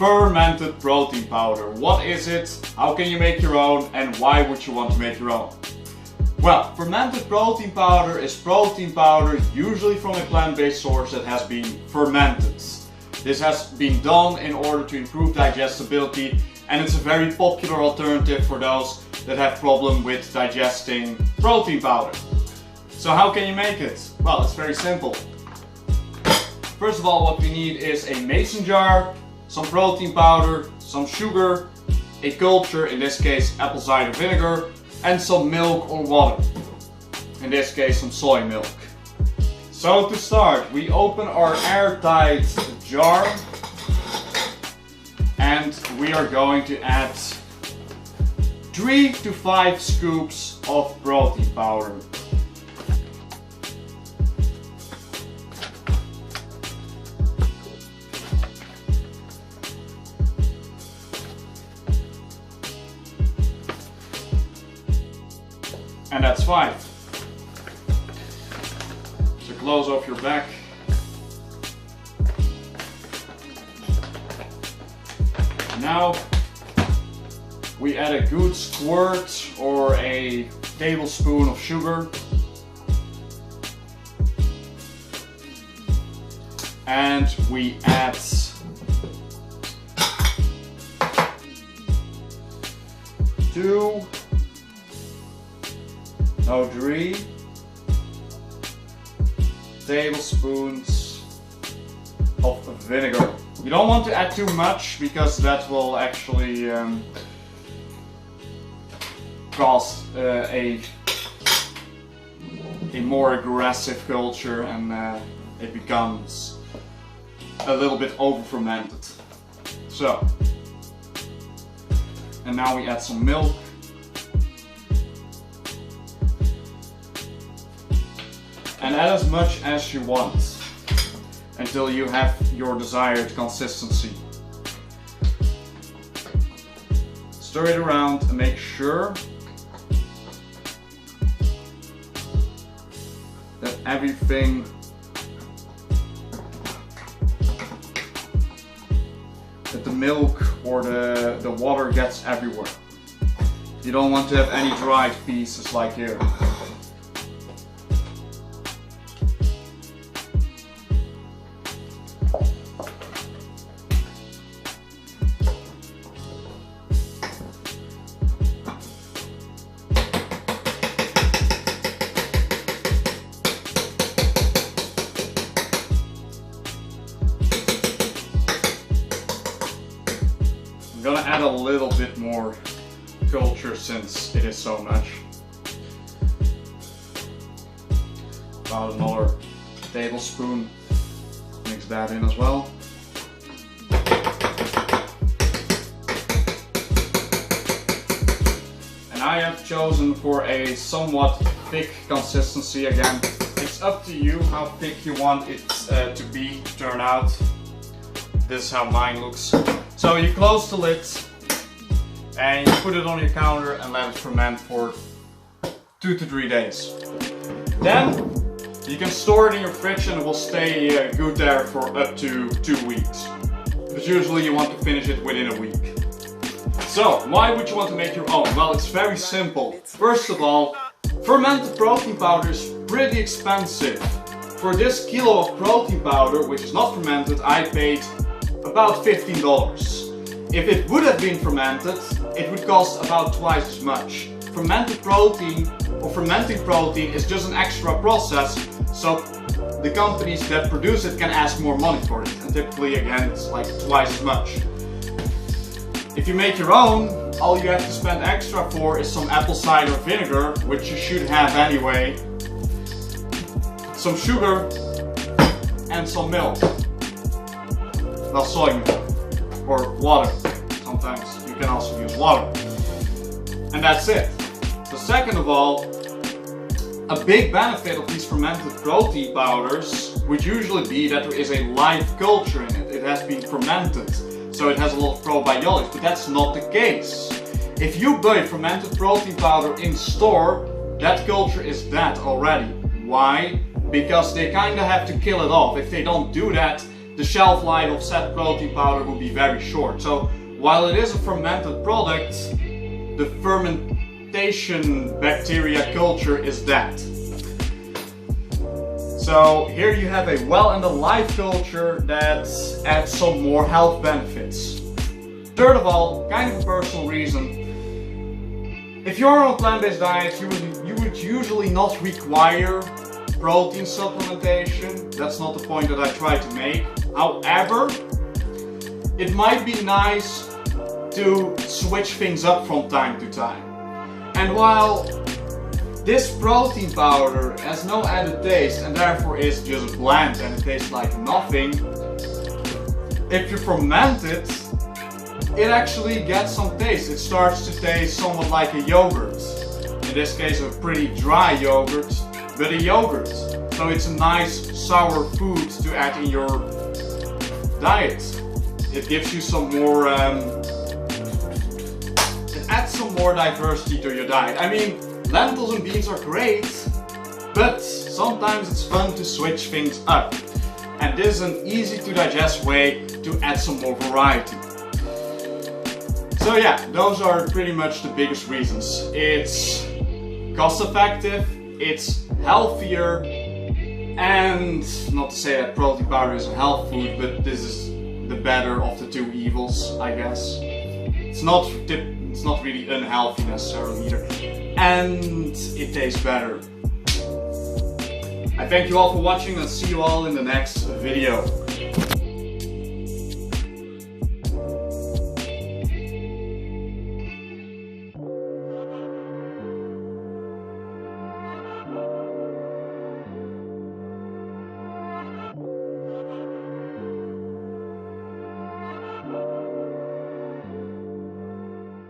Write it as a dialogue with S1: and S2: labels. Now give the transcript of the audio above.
S1: fermented protein powder. What is it? How can you make your own? And why would you want to make your own? Well, fermented protein powder is protein powder usually from a plant-based source that has been fermented. This has been done in order to improve digestibility, and it's a very popular alternative for those that have problem with digesting protein powder. So how can you make it? Well, it's very simple. First of all, what we need is a mason jar, some protein powder, some sugar, a culture, in this case apple cider vinegar, and some milk or water. In this case, some soy milk. So to start, we open our airtight jar and we are going to add 3 to 5 scoops of protein powder. And that's 5. So close off your back. Now we add a good squirt or a tablespoon of sugar. And we add 3 tablespoons of vinegar. You don't want to add too much because that will actually cause a more aggressive culture, and it becomes a little bit over fermented. So, and now we add some milk. And add as much as you want until you have your desired consistency. Stir it around and make sure that everything that the milk or the water gets everywhere. You don't want to have any dried pieces like here. I'm gonna add a little bit more culture since it is so much. About another tablespoon. Mix that in as well. And I have chosen for a somewhat thick consistency again. It's up to you how thick you want it to be to turn out. This is how mine looks. So you close the lid and you put it on your counter and let it ferment for 2 to 3 days. Then you can store it in your fridge and it will stay good there for up to 2 weeks. But usually you want to finish it within a week. So why would you want to make your own? Well, it's very simple. First of all, fermented protein powder is pretty expensive. For this kilo of protein powder, which is not fermented, I paid about $15. If it would have been fermented, it would cost about twice as much. Fermented protein or fermenting protein is just an extra process, so the companies that produce it can ask more money for it, and typically again it's like twice as much. If you make your own, all you have to spend extra for is some apple cider vinegar, which you should have anyway, some sugar and some milk. Well, soy milk or water. Sometimes you can also use water. And that's it. So second of all, a big benefit of these fermented protein powders would usually be that there is a live culture in it. It has been fermented, so it has a lot of probiotics, but that's not the case. If you buy fermented protein powder in store, that culture is dead already. Why? Because they kind of have to kill it off. If they don't do that, the shelf life of said protein powder will be very short. So while it is a fermented product, the fermentation bacteria culture is dead. So here you have a well and alive culture that adds some more health benefits. Third of all, kind of a personal reason. If you're on a plant-based diet, you would usually not require protein supplementation. That's not the point that I try to make. However, it might be nice to switch things up from time to time. And while this protein powder has no added taste and therefore is just bland and it tastes like nothing, if you ferment it, it actually gets some taste. It starts to taste somewhat like a yogurt. In this case a pretty dry yogurt, but a yogurt. So it's a nice sour food to add in your diet. It gives you some more, it adds some more diversity to your diet. I mean, lentils and beans are great, but sometimes it's fun to switch things up. And this is an easy to digest way to add some more variety. So yeah, those are pretty much the biggest reasons. It's cost effective, it's healthier, and not to say that protein powder is a health food, but this is the better of the two evils, I guess. It's not really unhealthy necessarily either. And it tastes better. I thank you all for watching and see you all in the next video.